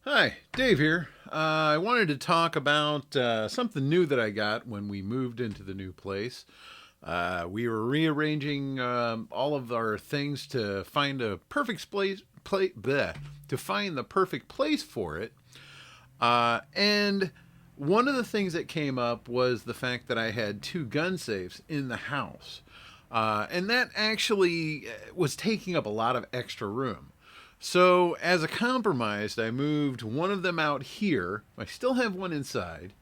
Hi, Dave here. I wanted to talk about something new that I got when we moved into the new place. We were rearranging all of our things to find a perfect to find the perfect place for it. And one of the things that came up was the fact that I had two gun safes in the house. And that actually was taking up a lot of extra room. So, as a compromise, I moved one of them out here. I still have one inside,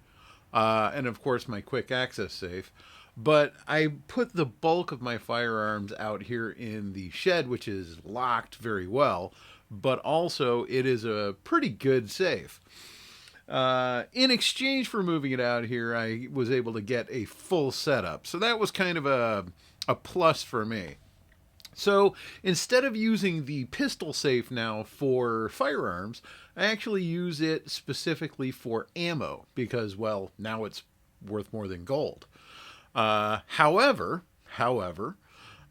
and of course, my quick access safe. But I put the bulk of my firearms out here in the shed, which is locked very well, but also it is a pretty good safe. In exchange for moving it out here, I was able to get a full setup. So that was kind of a plus for me. So instead of using the pistol safe now for firearms, I actually use it specifically for ammo because, well, now it's worth more than gold. However,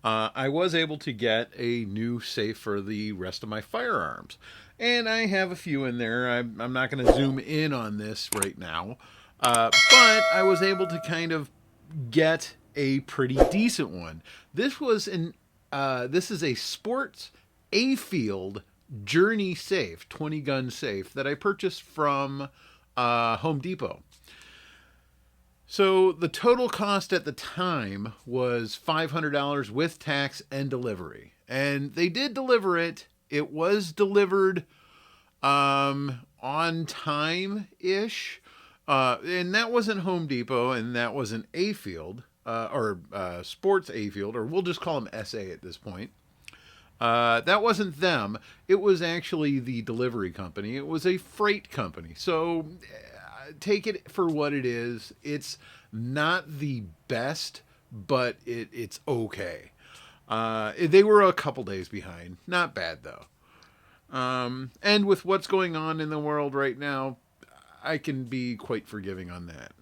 I was able to get a new safe for the rest of my firearms. And I have a few in there. I'm not going to zoom in on this right now. But I was able to kind of get a pretty decent one. This is a Sports Afield Journey safe, 20 gun safe that I purchased from Home Depot. So the total cost at the time was $500 with tax and delivery. And they did deliver it. It was delivered on time ish. And that wasn't Home Depot and that wasn't Afield or Sports Afield, or we'll just call them SA at this point. That wasn't them. It was actually the delivery company. It was a freight company. So take it for what it is. It's not the best, but it's okay. They were a couple days behind. Not bad, though. And with what's going on in the world right now, I can be quite forgiving on that.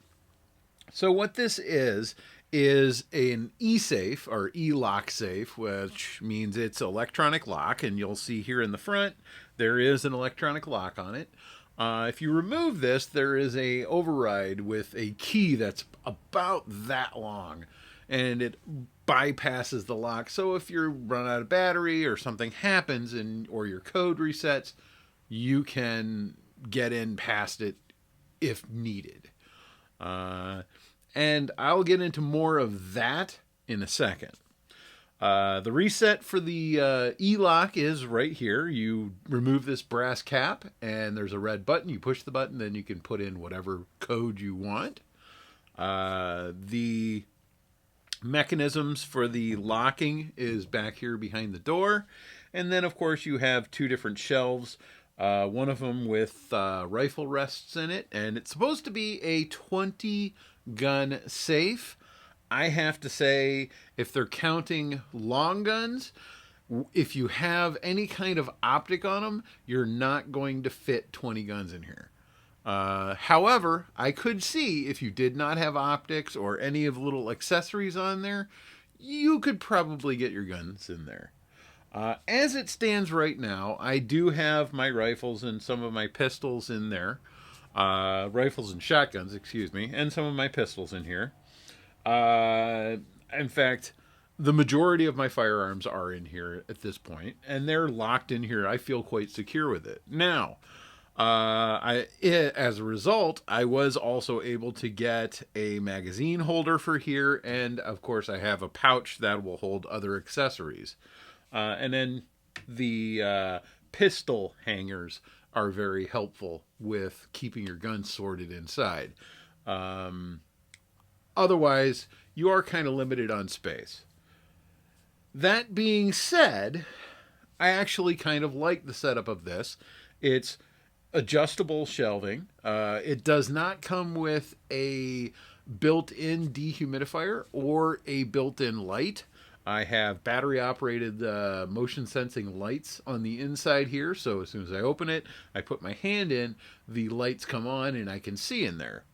So what this is an e-safe or e-lock safe, which means it's electronic lock, and you'll see here in the front there is an electronic lock on it. If you remove this, there is a override with a key that's about that long, and it bypasses the lock. So if you run out of battery or something happens and or your code resets, you can get in past it if needed. And I'll get into more of that in a second. The reset for the e-lock is right here. You remove this brass cap, and there's a red button. You push the button, then you can put in whatever code you want. The mechanisms for the locking is back here behind the door. And then, of course, you have two different shelves. One of them with rifle rests in it, and it's supposed to be a 20 gun safe. I have to say, if they're counting long guns, if you have any kind of optic on them, you're not going to fit 20 guns in here. However, I could see if you did not have optics or any of the little accessories on there, you could probably get your guns in there. As it stands right now, I do have my rifles and some of my pistols in there. Rifles and shotguns, excuse me, and some of my pistols in here. In fact, the majority of my firearms are in here at this point, and they're locked in here. I feel quite secure with it. Now, as a result, I was also able to get a magazine holder for here, and of course, I have a pouch that will hold other accessories. And then the pistol hangers are very helpful with keeping your gun sorted inside. Otherwise, you are kind of limited on space. That being said, I actually kind of like the setup of this. It's adjustable shelving. It does not come with a built-in dehumidifier or a built-in light. I have battery operated motion sensing lights on the inside here, so as soon as I open it, I put my hand in, the lights come on and I can see in there.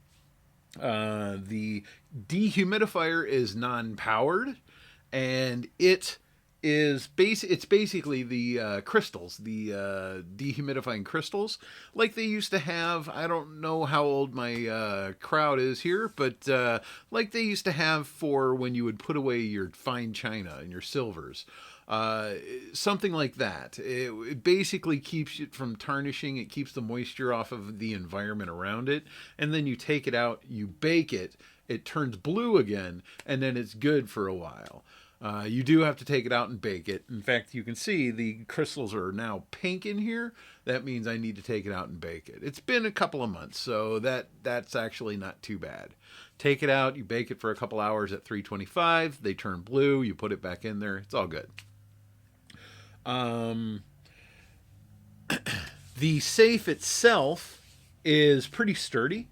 The dehumidifier is non-powered, and it it's basically the crystals, the dehumidifying crystals, like they used to have. I don't know how old my crowd is here, but like they used to have for when you would put away your fine china and your silvers. Something like that. It basically keeps it from tarnishing. It keeps the moisture off of the environment around it. And then you take it out, you bake it, it turns blue again, and then it's good for a while. You do have to take it out and bake it. In fact, you can see the crystals are now pink in here. That means I need to take it out and bake it. It's been a couple of months, so that's actually not too bad. Take it out, you bake it for a couple hours at 325. They turn blue. You put it back in there. It's all good. The safe itself is pretty sturdy.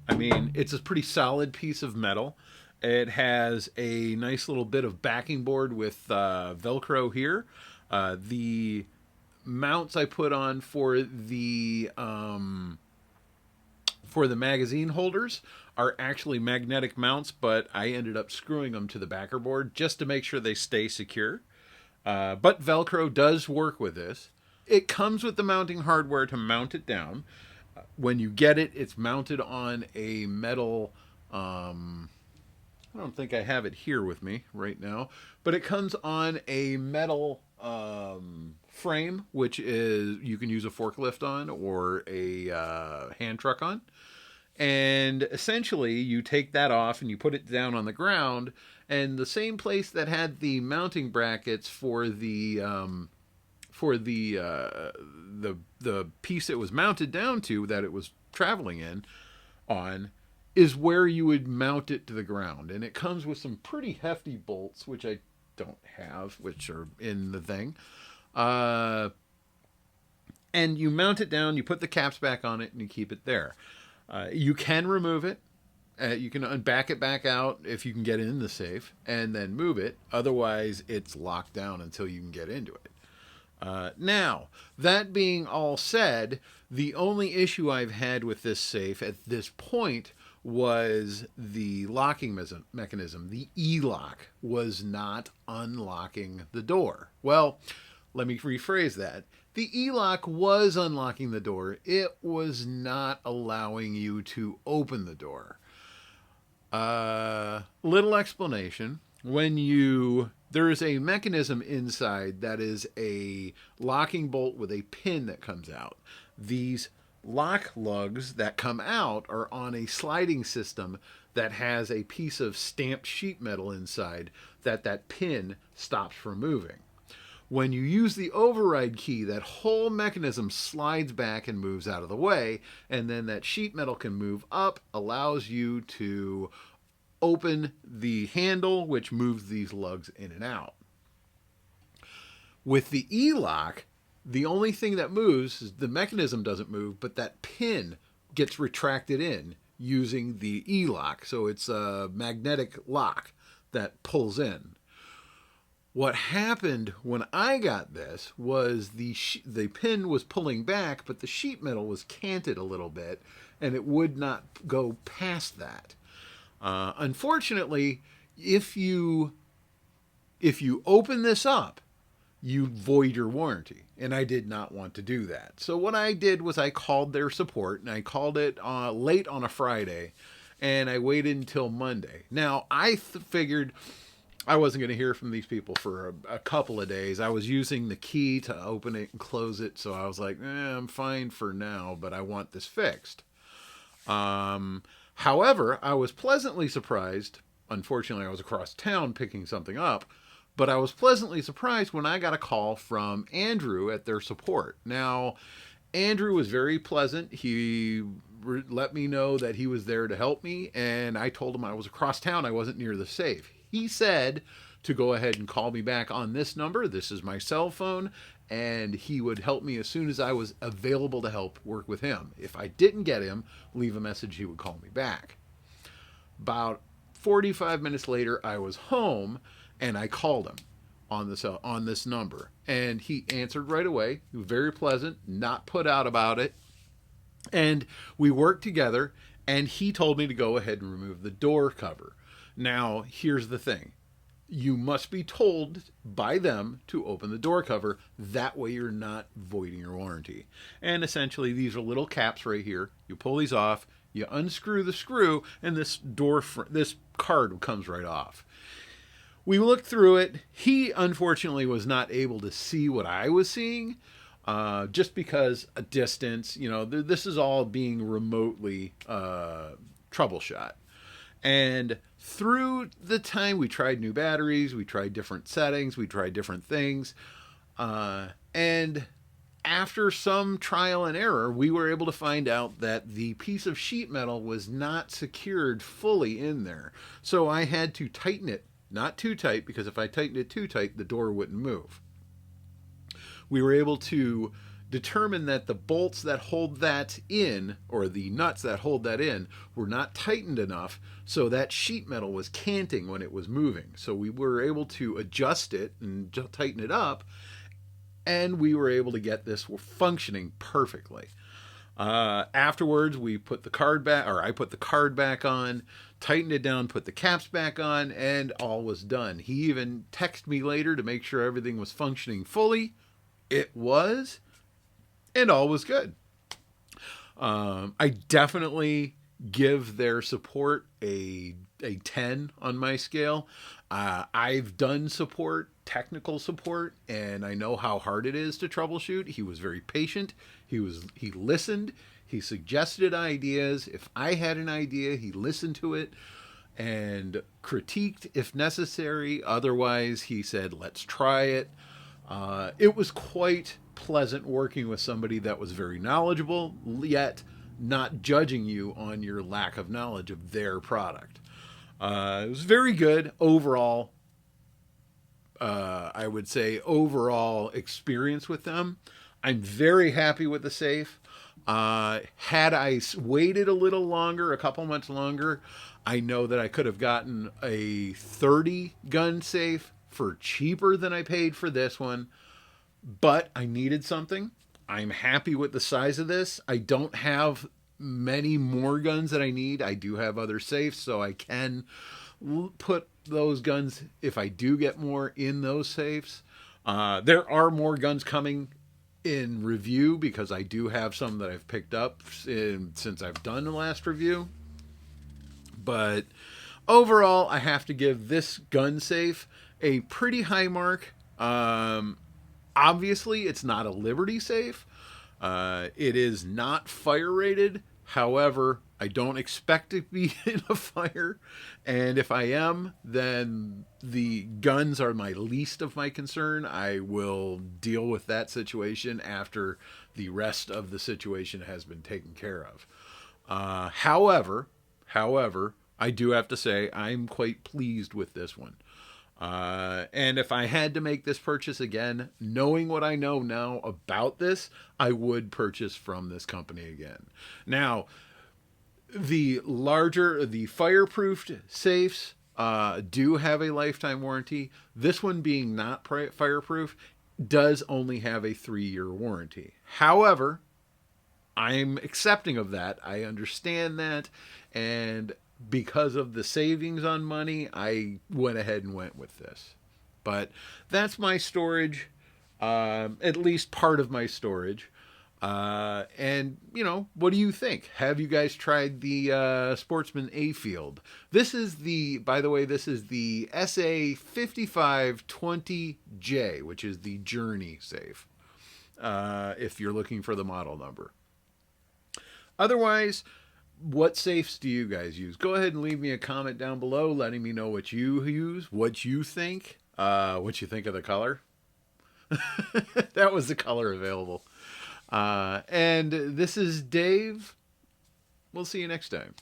I mean, it's a pretty solid piece of metal. It has a nice little bit of backing board with Velcro here. The mounts I put on for the magazine holders are actually magnetic mounts, but I ended up screwing them to the backer board just to make sure they stay secure. But Velcro does work with this. It comes with the mounting hardware to mount it down. When you get it, it's mounted on a metal... I don't think I have it here with me right now, but it comes on a metal frame, which is you can use a forklift on or a hand truck on. And essentially, you take that off and you put it down on the ground, and the same place that had the mounting brackets for the piece it was mounted down to, that it was traveling in on, is where you would mount it to the ground. And it comes with some pretty hefty bolts, which I don't have, which are in the thing. And you mount it down, you put the caps back on it, and you keep it there. You can remove it. You can back it back out if you can get in the safe, and then move it. Otherwise, it's locked down until you can get into it. Now, that being all said, the only issue I've had with this safe at this point was the locking mechanism. The E-lock was not unlocking the door. Well, let me rephrase that. The E-lock was unlocking the door. It was not allowing you to open the door. Little explanation. There is a mechanism inside that is a locking bolt with a pin that comes out. These lock lugs that come out are on a sliding system that has a piece of stamped sheet metal inside that pin stops from moving. When you use the override key, that whole mechanism slides back and moves out of the way, and then that sheet metal can move up, allows you to open the handle, which moves these lugs in and out. With the E-lock, the only thing that moves is the mechanism doesn't move, but that pin gets retracted in using the E-lock. So it's a magnetic lock that pulls in. What happened when I got this was the pin was pulling back, but the sheet metal was canted a little bit, and it would not go past that. Unfortunately, if you open this up, you void your warranty, and I did not want to do that. So what I did was I called their support, and I called it late on a Friday, and I waited until Monday. Now, I figured I wasn't going to hear from these people for a couple of days. I was using the key to open it and close it, so I was like, I'm fine for now, but I want this fixed. However, I was pleasantly surprised. Unfortunately, I was across town picking something up, but I was pleasantly surprised when I got a call from Andrew at their support. Now, Andrew was very pleasant. He let me know that he was there to help me, and I told him I was across town. I wasn't near the safe. He said to go ahead and call me back on this number. This is my cell phone, and he would help me as soon as I was available to help work with him. If I didn't get him, leave a message, he would call me back. About 45 minutes later, I was home, and I called him on this number, and he answered right away. He was very pleasant, not put out about it, and we worked together, and he told me to go ahead and remove the door cover. Now, here's the thing. you must be told by them to open the door cover. That way you're not voiding your warranty. And essentially these are little caps right here. You pull these off, you unscrew the screw, and this card comes right off. We looked through it. He unfortunately was not able to see what I was seeing, just because a distance, this is all being remotely troubleshot. And through the time, we tried new batteries, we tried different settings, we tried different things. And after some trial and error, we were able to find out that the piece of sheet metal was not secured fully in there. So I had to tighten it, not too tight, because if I tightened it too tight, the door wouldn't move. We were able to determine that the bolts that hold that in, or the nuts that hold that in, were not tightened enough, so that sheet metal was canting when it was moving. So we were able to adjust it and just tighten it up, and we were able to get this functioning perfectly. Afterwards, we put the card back, or I put the card back on, tightened it down, put the caps back on, and all was done. He even texted me later to make sure everything was functioning fully. It was, and all was good. I definitely give their support a 10 on my scale. I've done support, technical support, and I know how hard it is to troubleshoot. He was very patient. He listened. He suggested ideas. If I had an idea, he listened to it and critiqued if necessary. Otherwise, he said, let's try it. It was quite pleasant working with somebody that was very knowledgeable, yet not judging you on your lack of knowledge of their product. It was very good overall. I would say overall experience with them. I'm very happy with the safe. Had I waited a little longer, a couple months longer, I know that I could have gotten a 30 gun safe for cheaper than I paid for this one. But I needed something. I'm happy with the size of this. I don't have many more guns that I need. I do have other safes, so I can put those guns, if I do get more, in those safes. There are more guns coming in review because I do have some that I've picked up since I've done the last review. But overall, I have to give this gun safe a pretty high mark. Obviously, it's not a Liberty safe. It is not fire rated. However, I don't expect to be in a fire. And if I am, then the guns are my least of my concern. I will deal with that situation after the rest of the situation has been taken care of. However, I do have to say I'm quite pleased with this one. And if I had to make this purchase again, knowing what I know now about this, I would purchase from this company again. Now, the fireproofed safes do have a lifetime warranty. This one, being not fireproof, does only have a 3-year warranty. However, I'm accepting of that. I understand that, and because of the savings on money, I went ahead and went with this. But that's my storage, at least part of my storage. And, what do you think? Have you guys tried the Sportsman Afield? This is by the way, this is the SA5520J, which is the Journey safe, if you're looking for the model number. Otherwise, what safes do you guys use? Go ahead and leave me a comment down below letting me know what you use, what you think of the color. That was the color available. And this is Dave. We'll see you next time.